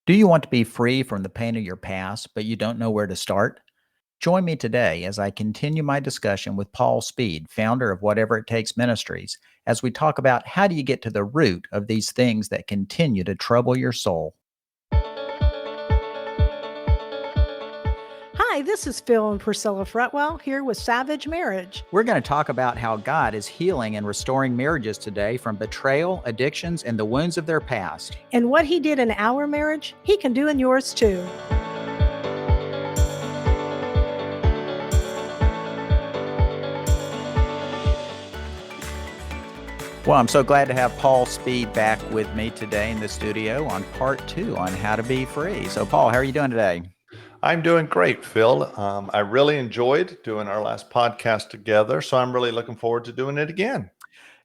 Do you want to be free from the pain of your past, but you don't know where to start? Join me today as I continue my discussion with Paul Speed, founder of Whatever It Takes Ministries, as we talk about how do you get to the root of these things that continue to trouble your soul. Hi, this is Phil and Priscilla Fretwell here with Savage Marriage. We're going to talk about how God is healing and restoring marriages today from betrayal, addictions, and the wounds of their past. And what He did in our marriage, He can do in yours too. Well, I'm so glad to have Paul Speed back with me today in the studio on part 2 on how to be free. So, Paul, how are you doing today? I'm doing great, Phil. I really enjoyed doing our last podcast together, so I'm really looking forward to doing it again.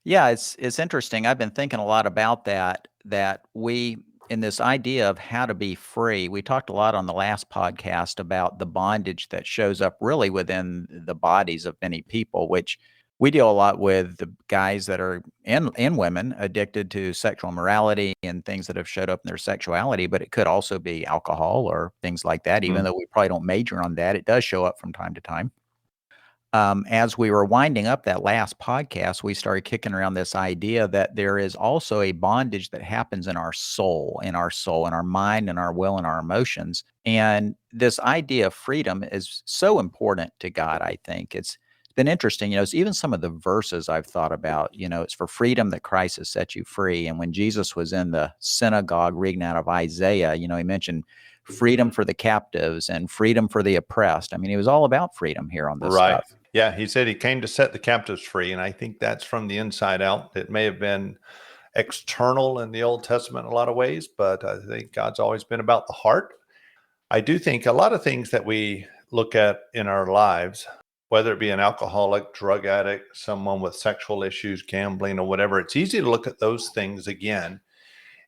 Yeah, it's interesting. I've been thinking a lot about that we in this idea of how to be free. We talked a lot on the last podcast about the bondage that shows up really within the bodies of many people, which we deal a lot with the guys that are and women addicted to sexual immorality and things that have showed up in their sexuality, but it could also be alcohol or things like that. Even though we probably don't major on that, it does show up from time to time. As we were winding up that last podcast, we started kicking around this idea that there is also a bondage that happens in our soul, in our mind, in our will, and our emotions. And this idea of freedom is so important to God, I think. It's been interesting. It's even some of the verses I've thought about, it's for freedom that Christ has set you free. And when Jesus was in the synagogue reading out of Isaiah, he mentioned freedom for the captives and freedom for the oppressed. I mean, he was all about freedom here on this Right. stuff. Yeah, he said he came to set the captives free, and I think that's from the inside out. It may have been external in the Old Testament in a lot of ways, but I think God's always been about the heart. I do think a lot of things that we look at in our lives, whether it be an alcoholic, drug addict, someone with sexual issues, gambling, or whatever, it's easy to look at those things again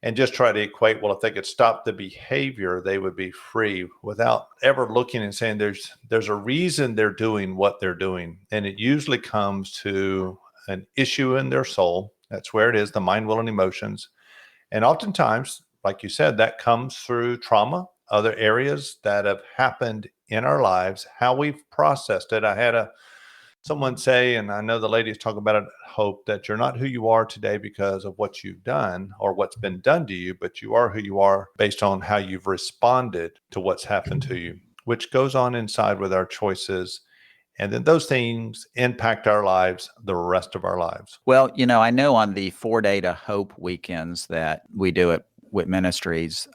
and just try to equate, well, if they could stop the behavior, they would be free, without ever looking and saying there's a reason they're doing what they're doing. And it usually comes to an issue in their soul. That's where it is, the mind, will, and emotions. And oftentimes, like you said, that comes through trauma, other areas that have happened in our lives, how we've processed it. I had someone say, and I know the ladies talk about it at Hope, that you're not who you are today because of what you've done or what's been done to you, but you are who you are based on how you've responded to what's happened to you, which goes on inside with our choices. And then those things impact our lives, the rest of our lives. Well, I know on the 4-Day to Hope weekends that we do at WIT Ministries,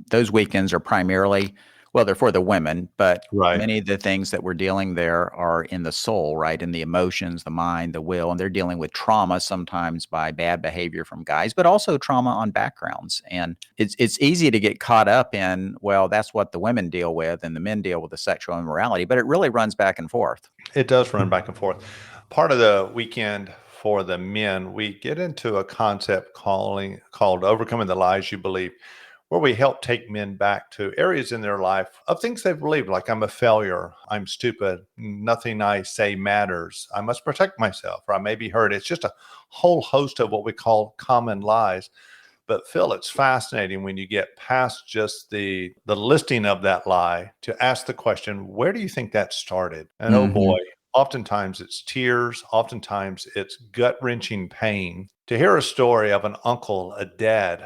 those weekends are primarily, they're for the women, but Right. many of the things that we're dealing there are in the soul, right? In the emotions, the mind, the will, and they're dealing with trauma sometimes by bad behavior from guys, but also trauma on backgrounds. And it's easy to get caught up in, that's what the women deal with and the men deal with the sexual immorality, but it really runs back and forth. It does run back and forth. Part of the weekend for the men, we get into a concept called Overcoming the Lies You Believe, where we help take men back to areas in their life of things they've believed, like I'm a failure, I'm stupid, nothing I say matters, I must protect myself, or I may be hurt. It's just a whole host of what we call common lies. But Phil, it's fascinating when you get past just the listing of that lie to ask the question, where do you think that started? And oh boy, oftentimes it's tears, oftentimes it's gut-wrenching pain. To hear a story of an uncle, a dad,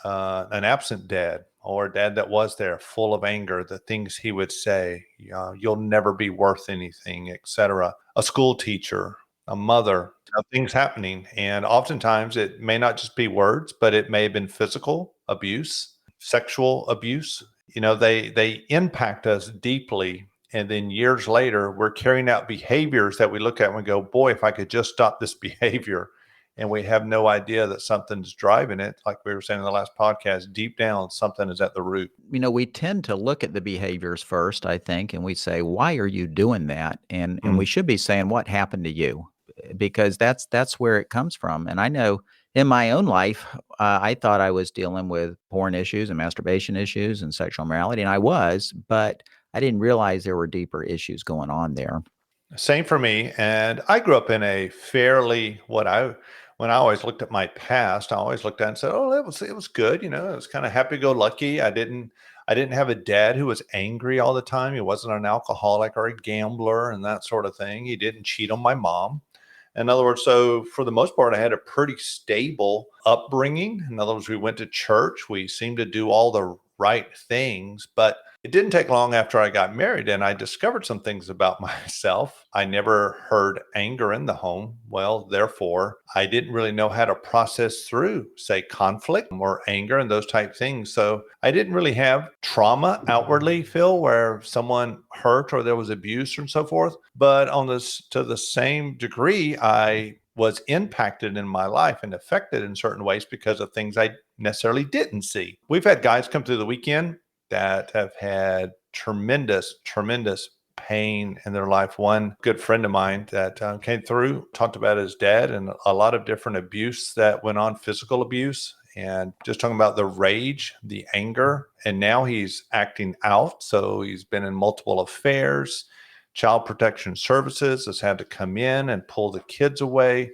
an absent dad, or a dad that was there full of anger, the things he would say, you'll never be worth anything, etc. A school teacher, a mother, things happening. And oftentimes it may not just be words, but it may have been physical abuse, sexual abuse. They impact us deeply. And then years later, we're carrying out behaviors that we look at and we go, boy, if I could just stop this behavior. And we have no idea that something's driving it. Like we were saying in the last podcast, deep down, something is at the root. We tend to look at the behaviors first, I think, and we say, why are you doing that? And we should be saying, what happened to you? Because that's where it comes from. And I know in my own life, I thought I was dealing with porn issues and masturbation issues and sexual immorality, and I was, but I didn't realize there were deeper issues going on there. Same for me. And I grew up in a fairly, what when I always looked at my past, I always looked at it and said, "Oh, it was good." It was kind of happy-go-lucky. I didn't have a dad who was angry all the time. He wasn't an alcoholic or a gambler and that sort of thing. He didn't cheat on my mom. In other words, so for the most part, I had a pretty stable upbringing. In other words, we went to church. We seemed to do all the right things, but it didn't take long after I got married and I discovered some things about myself. I never heard anger in the home. Well, therefore, I didn't really know how to process through, say, conflict or anger and those type things. So I didn't really have trauma outwardly, Phil, where someone hurt or there was abuse and so forth. But on this, to the same degree, I was impacted in my life and affected in certain ways because of things I necessarily didn't see. We've had guys come through the weekend that have had tremendous pain in their life. One good friend of mine that came through talked about his dad and a lot of different abuse that went on, physical abuse, and just talking about the rage, the anger. And now he's acting out. So he's been in multiple affairs. Child Protection Services has had to come in and pull the kids away.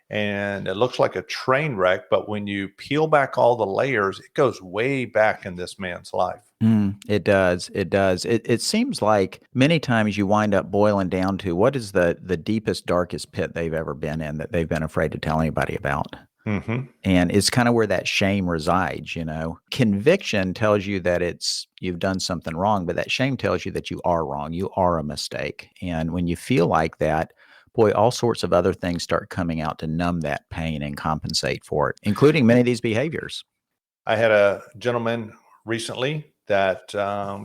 And it looks like a train wreck. But when you peel back all the layers, it goes way back in this man's life. It does. It does. It seems like many times you wind up boiling down to what is the deepest, darkest pit they've ever been in that they've been afraid to tell anybody about. Mm-hmm. And it's kind of where that shame resides, Conviction tells you that you've done something wrong, but that shame tells you that you are wrong. You are a mistake. And when you feel like that, boy, all sorts of other things start coming out to numb that pain and compensate for it, including many of these behaviors. I had a gentleman recently that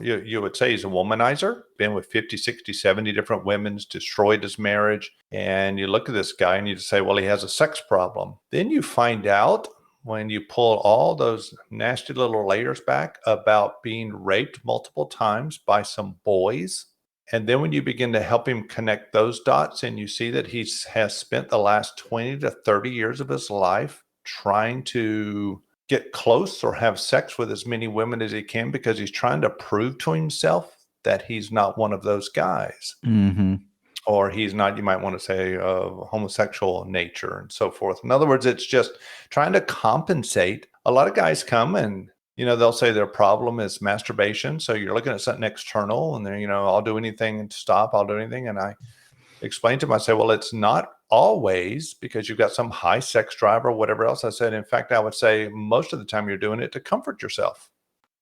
you would say he's a womanizer, been with 50, 60, 70 different women, destroyed his marriage. And you look at this guy and you just say, well, he has a sex problem. Then you find out when you pull all those nasty little layers back about being raped multiple times by some boys. And then when you begin to help him connect those dots and you see that he has spent the last 20 to 30 years of his life trying to get close or have sex with as many women as he can because he's trying to prove to himself that he's not one of those guys. Mm-hmm. Or he's not, you might want to say, of homosexual nature and so forth. In other words, it's just trying to compensate. A lot of guys come and, they'll say their problem is masturbation. So you're looking at something external and they're, I'll do anything to stop. I'll do anything. And I explain to him, I say, well, it's not always because you've got some high sex drive or whatever else. I said, in fact, I would say most of the time you're doing it to comfort yourself.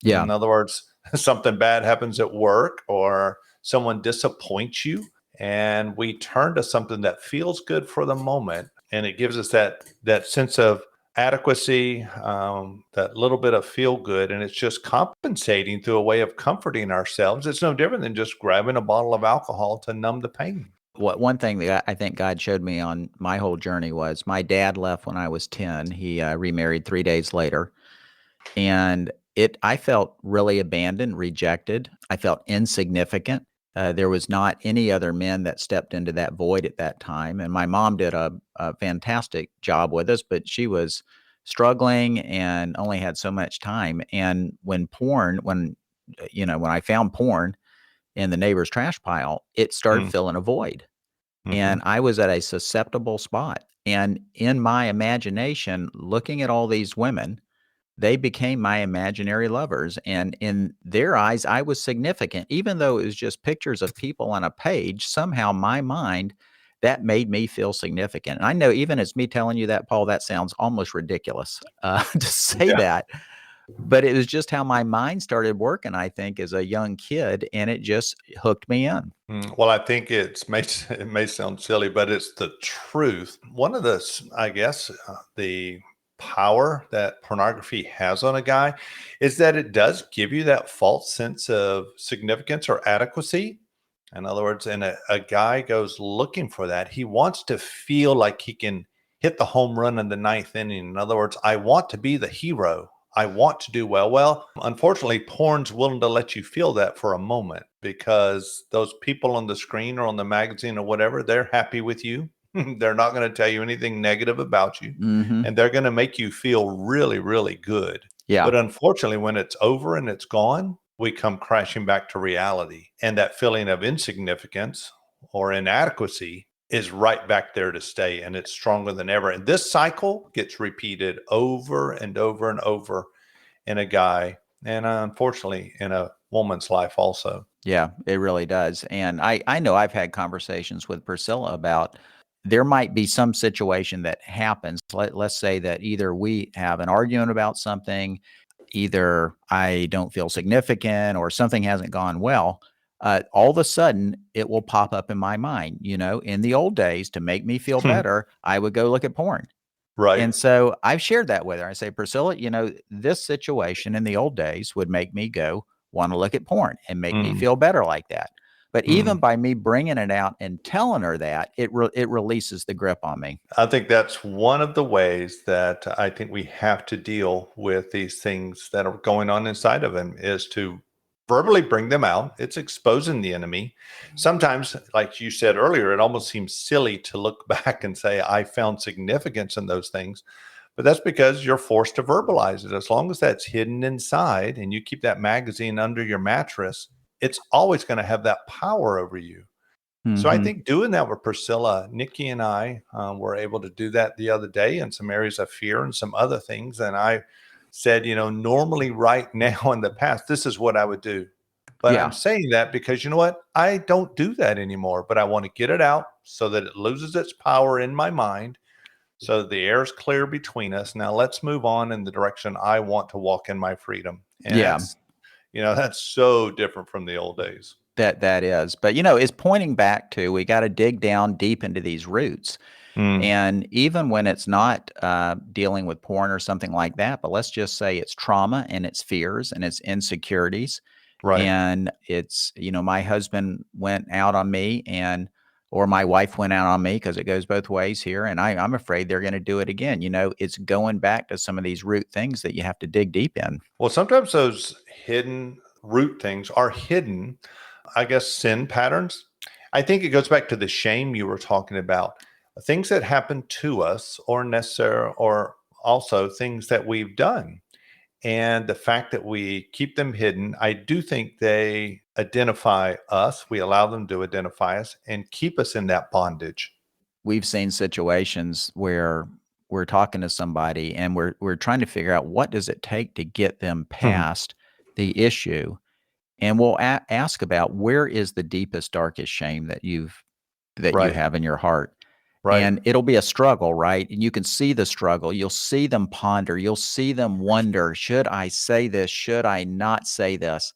Yeah. In other words, something bad happens at work or someone disappoints you. And we turn to something that feels good for the moment. And it gives us that sense of adequacy, that little bit of feel good. And it's just compensating through a way of comforting ourselves. It's no different than just grabbing a bottle of alcohol to numb the pain. One thing that I think God showed me on my whole journey was my dad left when I was 10. He remarried 3 days later. And I felt really abandoned, rejected. I felt insignificant. There was not any other men that stepped into that void at that time. And my mom did a fantastic job with us, but she was struggling and only had so much time. And when I found porn in the neighbor's trash pile, it started filling a void. Mm-hmm. And I was at a susceptible spot. And in my imagination, looking at all these women, they became my imaginary lovers. And in their eyes, I was significant. Even though it was just pictures of people on a page, somehow my mind, that made me feel significant. And I know even as me telling you that, Paul, that sounds almost ridiculous to say that. But it was just how my mind started working, I think, as a young kid, and it just hooked me in. Well, I think it may sound silly, but it's the truth. One of the, I guess, the power that pornography has on a guy is that it does give you that false sense of significance or adequacy. In other words, and a guy goes looking for that. He wants to feel like he can hit the home run in the ninth inning. In other words, I want to be the hero. I want to do well. Well, unfortunately, porn's willing to let you feel that for a moment because those people on the screen or on the magazine or whatever, they're happy with you. They're not going to tell you anything negative about you. Mm-hmm. And they're going to make you feel really, really good. Yeah. But unfortunately, when it's over and it's gone, we come crashing back to reality. And that feeling of insignificance or inadequacy is right back there to stay, and it's stronger than ever. And this cycle gets repeated over and over and over in a guy, and unfortunately in a woman's life also. Yeah, it really does. And I know I've had conversations with Priscilla about there might be some situation that happens. Let's say that either we have an argument about something, either I don't feel significant or something hasn't gone well. All of a sudden, it will pop up in my mind. In the old days, to make me feel better, I would go look at porn. Right. And so I've shared that with her. I say, Priscilla, this situation in the old days would make me go want to look at porn and make me Mm, feel better like that. But even mm. by me bringing it out and telling her that, it releases the grip on me. I think that's one of the ways that I think we have to deal with these things that are going on inside of him, is to verbally bring them out. It's exposing the enemy. Sometimes, like you said earlier, it almost seems silly to look back and say, I found significance in those things. But that's because you're forced to verbalize it. As long as that's hidden inside and you keep that magazine under your mattress, it's always going to have that power over you. So I Hmm. think doing that with Priscilla, Nikki and I were able to do that the other day in some areas of fear and some other things. And I said, normally right now in the past, this is what I would do. But I'm Yeah. saying that because you know what? I don't do that anymore, but I want to get it out so that it loses its power in my mind, so the air is clear between us. Now let's move on in the direction I want to walk in my freedom. And Yeah. that's so different from the old days. That is. But it's pointing back to we got to dig down deep into these roots. Mm, And even when it's not dealing with porn or something like that, but let's just say it's trauma and it's fears and it's insecurities. right. And it's, my husband went out on me or my wife went out on me, because it goes both ways here. And I'm afraid they're going to do it again. It's going back to some of these root things that you have to dig deep in. Well, sometimes those hidden root things are hidden, I guess, sin patterns. I think it goes back to the shame you were talking about. Things that happen to us or necessary, or also things that we've done. And the fact that we keep them hidden, I do think they identify us. We allow them to identify us and keep us in that bondage. We've seen situations where we're talking to somebody and we're trying to figure out what does it take to get them Mhm. past the issue. And we'll ask about where is the deepest, darkest shame that you Right, have in your heart. right. And it'll be a struggle, right? And you can see the struggle. You'll see them ponder. You'll see them wonder, should I say this? Should I not say this?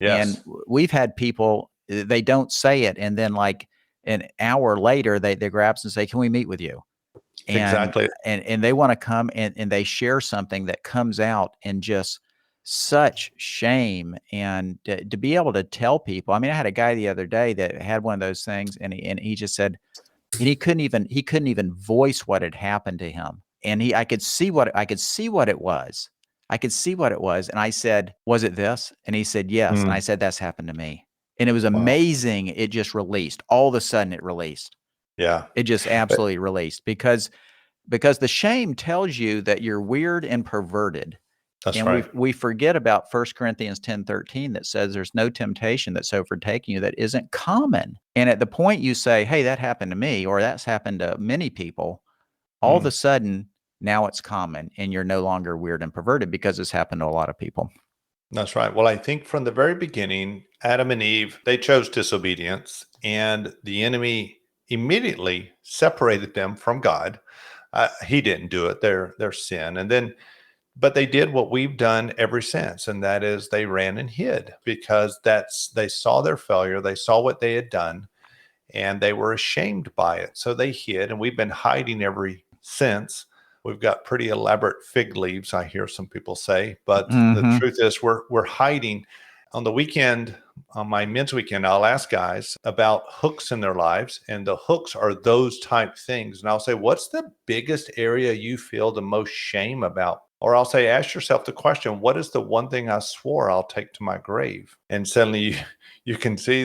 And Yes, we've had people, they don't say it. And then like an hour later, they grab us and say, can we meet with you? And exactly. and they want to come and they share something that comes out in just such shame. And to be able to tell people, I mean, I had a guy the other day that had one of those things, and he just said, and he couldn't even voice what had happened to him. And I could see what it was. I could see what it was. And I said, was it this? And he said, yes. And I Mm, said, that's happened to me. And it was wow. amazing. It just released. All of a sudden it released. Yeah. It just But absolutely released, because the shame tells you that you're weird and perverted. that's And we right. we forget about 1 Corinthians 10:13 that says there's no temptation that's overtaking you that isn't common. And at the point you say, hey, that happened to me, or that's happened to many people, all of Mm. a sudden now it's common and you're no longer weird and perverted, because it's happened to a lot of people. That's right. Well, I think from the very beginning, Adam and Eve, they chose disobedience, and the enemy immediately separated them from God. He didn't do it; their sin, and then, but they did what we've done ever since, and that is they ran and hid, because they saw their failure, they saw what they had done, and they were ashamed by it. So they hid, and we've been hiding ever since. We've got pretty elaborate fig leaves, I hear some people say, but the Mhm. truth is we're hiding. On the weekend, on my men's weekend, I'll ask guys about hooks in their lives, and the hooks are those type things. And I'll say, what's the biggest area you feel the most shame about? Or I'll say, ask yourself the question, what is the one thing I swore I'll take to my grave? And suddenly you can see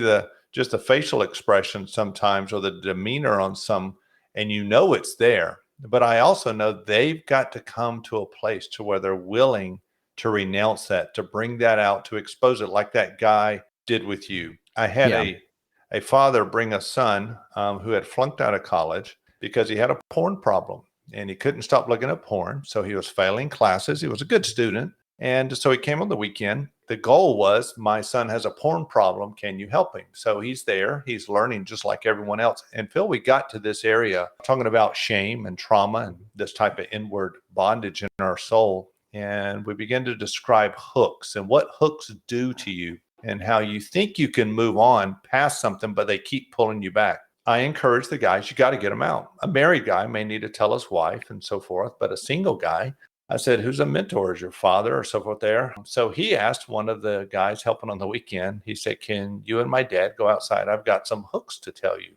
just the facial expression sometimes, or the demeanor on some, and it's there. But I also know they've got to come to a place to where they're willing to renounce that, to bring that out, to expose it, like that guy did with you. I had Yeah. a father bring a son who had flunked out of college because he had a porn problem and he couldn't stop looking at porn. So he was failing classes. He was a good student. And so he came on the weekend. The goal was, my son has a porn problem. Can you help him? So he's there. He's learning just like everyone else. And Phil, we got to this area talking about shame and trauma and this type of inward bondage in our soul. And we began to describe hooks and what hooks do to you and how you think you can move on past something, but they keep pulling you back. I encourage the guys, you got to get them out. A married guy may need to tell his wife and so forth, but a single guy, I said, who's a mentor? Is your father or so forth there? So he asked one of the guys helping on the weekend, he said, can you and my dad go outside? I've got some hooks to tell you.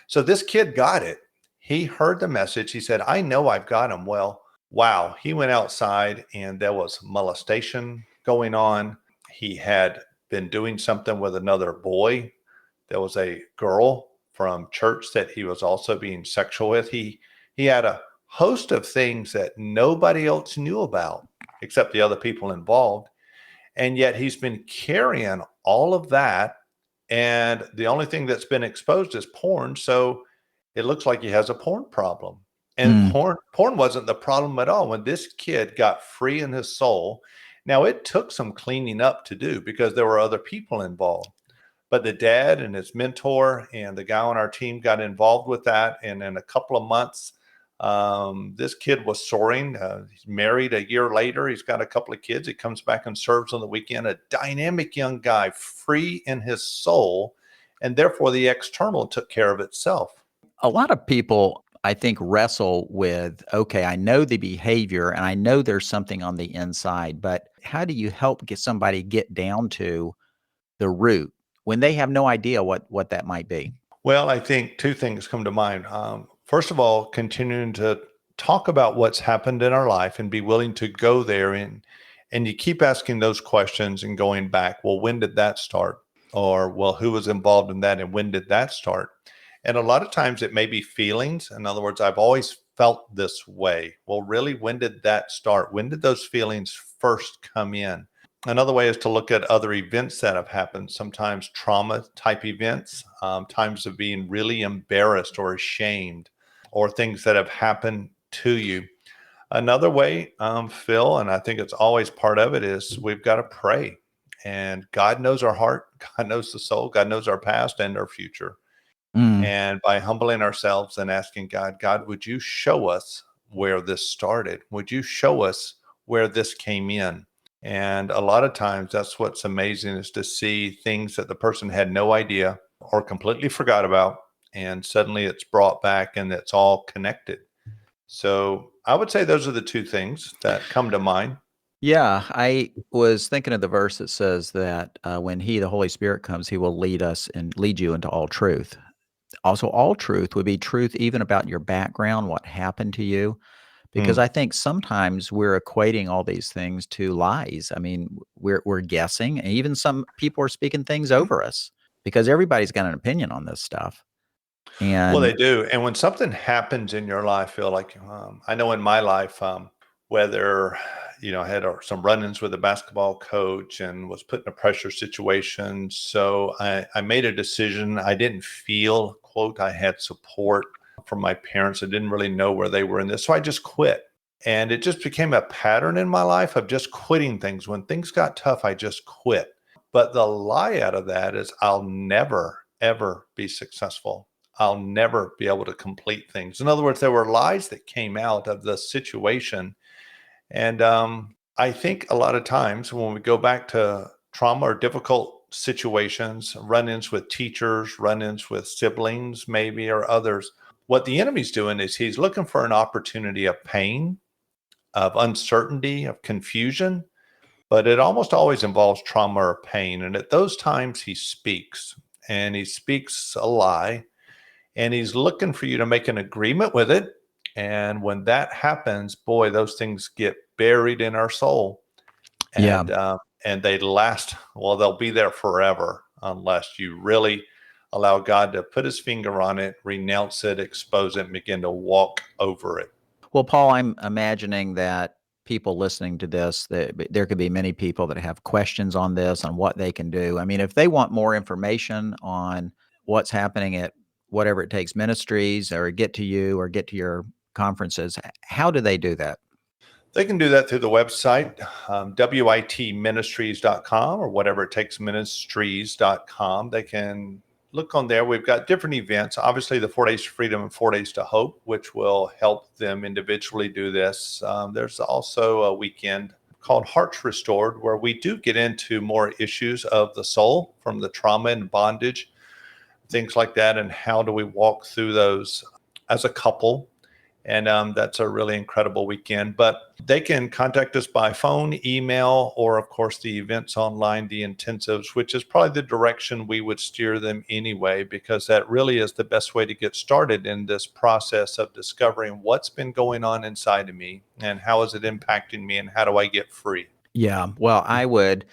So this kid got it. He heard the message. He said, I know I've got him. Well, wow. He went outside and there was molestation going on. He had been doing something with another boy. There was a girl from church that he was also being sexual with. He had a host of things that nobody else knew about except the other people involved. And yet he's been carrying all of that. And the only thing that's been exposed is porn. So it looks like he has a porn problem. And porn wasn't the problem at all. When this kid got free in his soul, now it took some cleaning up to do because there were other people involved. But the dad and his mentor and the guy on our team got involved with that. And in a couple of months, this kid was soaring. He's married a year later. He's got a couple of kids. He comes back and serves on the weekend. A dynamic young guy, free in his soul. And therefore, the external took care of itself. A lot of people, I think, wrestle with, okay, I know the behavior and I know there's something on the inside, but how do you help somebody get down to the root when they have no idea what that might be? Well, I think two things come to mind. First of all, continuing to talk about what's happened in our life and be willing to go there and you keep asking those questions and going back. Well, when did that start? Or, well, who was involved in that and when did that start? And a lot of times it may be feelings. In other words, I've always felt this way. Well, really, when did that start? When did those feelings first come in? Another way is to look at other events that have happened, sometimes trauma type events, times of being really embarrassed or ashamed, or things that have happened to you. Another way, Phil, and I think it's always part of it, is we've got to pray. And God knows our heart, God knows the soul, God knows our past and our future. And by humbling ourselves and asking God, would you show us where this started? Would you show us where this came in? And a lot of times that's what's amazing, is to see things that the person had no idea or completely forgot about. And suddenly it's brought back and it's all connected. So I would say those are the two things that come to mind. Yeah, I was thinking of the verse that says that when the Holy Spirit comes, he will lead us and lead you into all truth. Also, all truth would be truth even about your background, what happened to you. Because I think sometimes we're equating all these things to lies. I mean, we're guessing, and even some people are speaking things over us because everybody's got an opinion on this stuff. Well, they And do. And when something happens in your life, Phil, like I know in my life, whether, I had some run-ins with a basketball coach and was put in a pressure situation. So I made a decision. I didn't feel, quote, I had support from my parents. I didn't really know where they were in this. So I just quit. And it just became a pattern in my life of just quitting things. When things got tough, I just quit. But the lie out of that is I'll never, ever be successful. I'll never be able to complete things. In other words, there were lies that came out of the situation. And I think a lot of times when we go back to trauma or difficult situations, run-ins with teachers, run-ins with siblings, maybe, or others, what the enemy's doing is he's looking for an opportunity of pain, of uncertainty, of confusion, but it almost always involves trauma or pain. And at those times he speaks, and he speaks a lie, and he's looking for you to make an agreement with it. And when that happens, boy, those things get buried in our soul. And and they last, well, they'll be there forever unless you really allow God to put his finger on it, renounce it, expose it, and begin to walk over it. well, Paul, I'm imagining that people listening to this, that there could be many people that have questions on this, on what they can do. I mean, if they want more information on what's happening at Whatever It Takes Ministries or get to you or get to your conferences, how do they do that? They can do that through the website, witministries.com or whatever it takes ministries.com. They can look on there. We've got different events, obviously the 4 Days to Freedom and 4 Days to Hope, which will help them individually do this. There's also a weekend called Hearts Restored, where we do get into more issues of the soul from the trauma and bondage, things like that, and how do we walk through those as a couple. And that's a really incredible weekend. But they can contact us by phone, email, or of course the events online, the intensives, which is probably the direction we would steer them anyway, because that really is the best way to get started in this process of discovering what's been going on inside of me and how is it impacting me and how do I get free. Yeah. Well, I would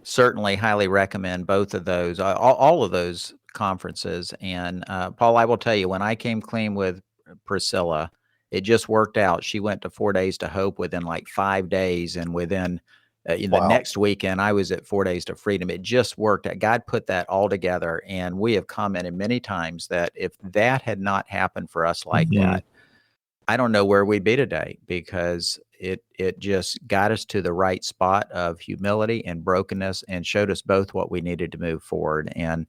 certainly highly recommend both of those, all of those conferences. And Paul, I will tell you, when I came clean with Priscilla, it just worked out. She went to 4 Days to Hope within like 5 days, and within in the Wow. next weekend, I was at 4 Days to Freedom. It just worked out. God put that all together, and we have commented many times that if that had not happened for us like that, I don't know where we'd be today, because it just got us to the right spot of humility and brokenness and showed us both what we needed to move forward. And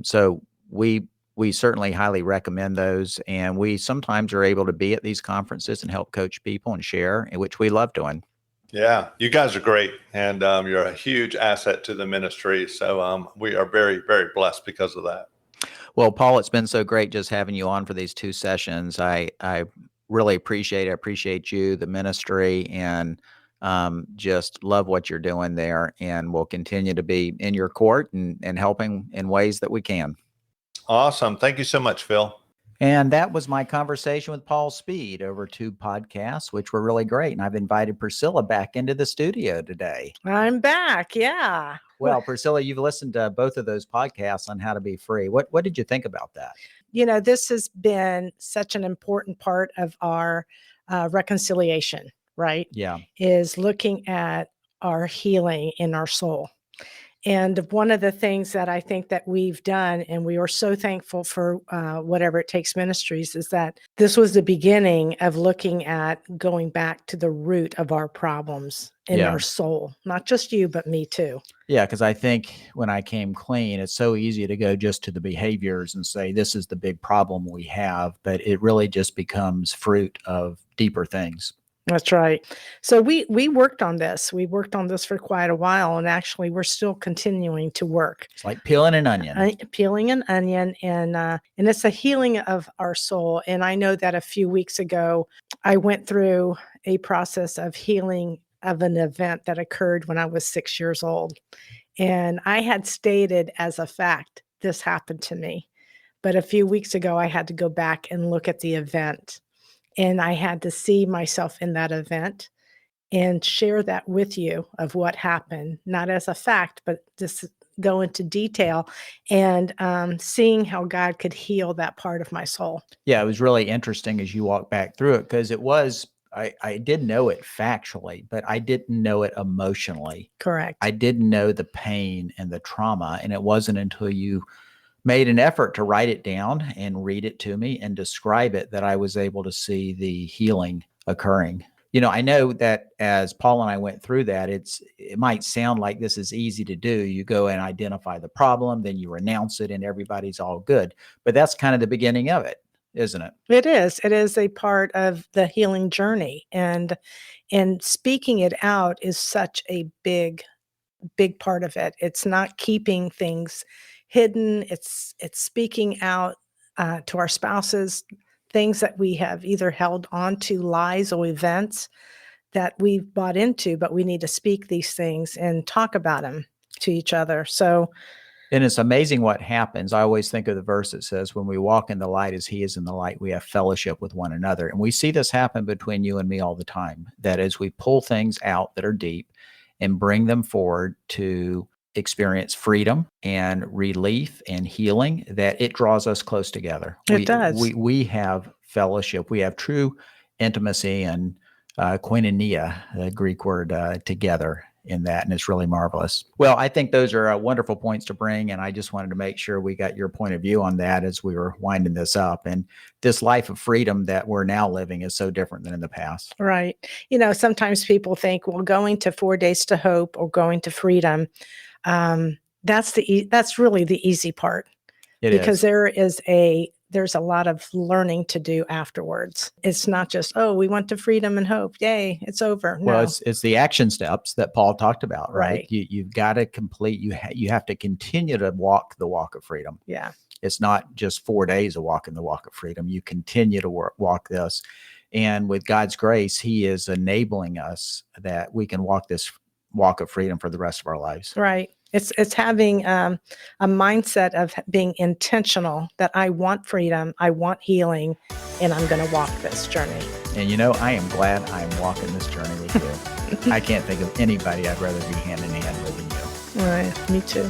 so we certainly highly recommend those. And we sometimes are able to be at these conferences and help coach people and share, which we love doing. Yeah, you guys are great. And you're a huge asset to the ministry. So we are very, very blessed because of that. Well, Paul, it's been so great just having you on for these 2 sessions. I really appreciate it. I appreciate you, the ministry, and just love what you're doing there. And we'll continue to be in your court and helping in ways that we can. Awesome. Thank you so much, Phil. And that was my conversation with Paul Speed over 2 podcasts, which were really great. And I've invited Priscilla back into the studio today. I'm back. Yeah. Well, Priscilla, you've listened to both of those podcasts on how to be free. What did you think about that? You know, this has been such an important part of our reconciliation, right? Yeah. Is looking at our healing in our soul. And one of the things that I think that we've done, and we are so thankful for Whatever It Takes Ministries, is that this was the beginning of looking at going back to the root of our problems in our soul. Not just you, but me too. Yeah, because I think when I came clean, it's so easy to go just to the behaviors and say, this is the big problem we have, but it really just becomes fruit of deeper things. That's right. So we worked on this. We worked on this for quite a while, and actually we're still continuing to work. It's like peeling an onion. Peeling an onion, and it's a healing of our soul. And I know that a few weeks ago, I went through a process of healing of an event that occurred when I was 6 years old. And I had stated as a fact, this happened to me. But a few weeks ago, I had to go back and look at the event. And I had to see myself in that event and share that with you of what happened, not as a fact, but just go into detail and seeing how God could heal that part of my soul. Yeah, it was really interesting as you walk back through it, because it was, I did know it factually, but I didn't know it emotionally. Correct. I didn't know the pain and the trauma. And it wasn't until you made an effort to write it down and read it to me and describe it that I was able to see the healing occurring. You know, I know that as Paul and I went through that, it might sound like this is easy to do. You go and identify the problem, then you renounce it, and everybody's all good. But that's kind of the beginning of it, isn't it? It is. It is a part of the healing journey. And speaking it out is such a big part of it. It's not keeping things hidden. It's speaking out to our spouses, things that we have either held on to, lies or events that we've bought into, but we need to speak these things and talk about them to each other. So, and it's amazing what happens. I always think of the verse that says, when we walk in the light as he is in the light, we have fellowship with one another. And we see this happen between you and me all the time, that as we pull things out that are deep and bring them forward to experience freedom and relief and healing, that it draws us close together. It does. We have fellowship. We have true intimacy and koinonia, the Greek word, together. in that, and it's really marvelous. Well, I think those are wonderful points to bring, and I just wanted to make sure we got your point of view on that as we were winding this up. And this life of freedom that we're now living is so different than in the past. Right. Sometimes people think, well, going to 4 Days to Hope or going to freedom, that's really the easy part, It because is. there's a lot of learning to do afterwards. It's not just, oh, we went to freedom and hope. Yay, it's over. Well, No. it's the action steps that Paul talked about, right? Right. You've got to complete. You have to continue to walk the walk of freedom. Yeah. It's not just 4 days of walking the walk of freedom. You continue to walk this, and with God's grace, He is enabling us that we can walk this walk of freedom for the rest of our lives. Right. It's having a mindset of being intentional that I want freedom, I want healing, and I'm going to walk this journey. And I am glad I'm walking this journey with you. I can't think of anybody I'd rather be hand in hand with than you. Right. Me too.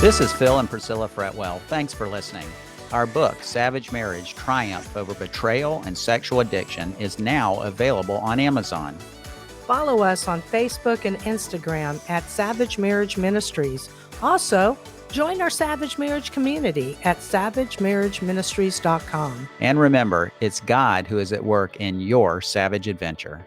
This is Phil and Priscilla Fretwell. Thanks for listening. Our book, Savage Marriage: Triumph Over Betrayal and Sexual Addiction, is now available on Amazon. Follow us on Facebook and Instagram at Savage Marriage Ministries. Also, join our Savage Marriage community at savagemarriageministries.com. And remember, it's God who is at work in your savage adventure.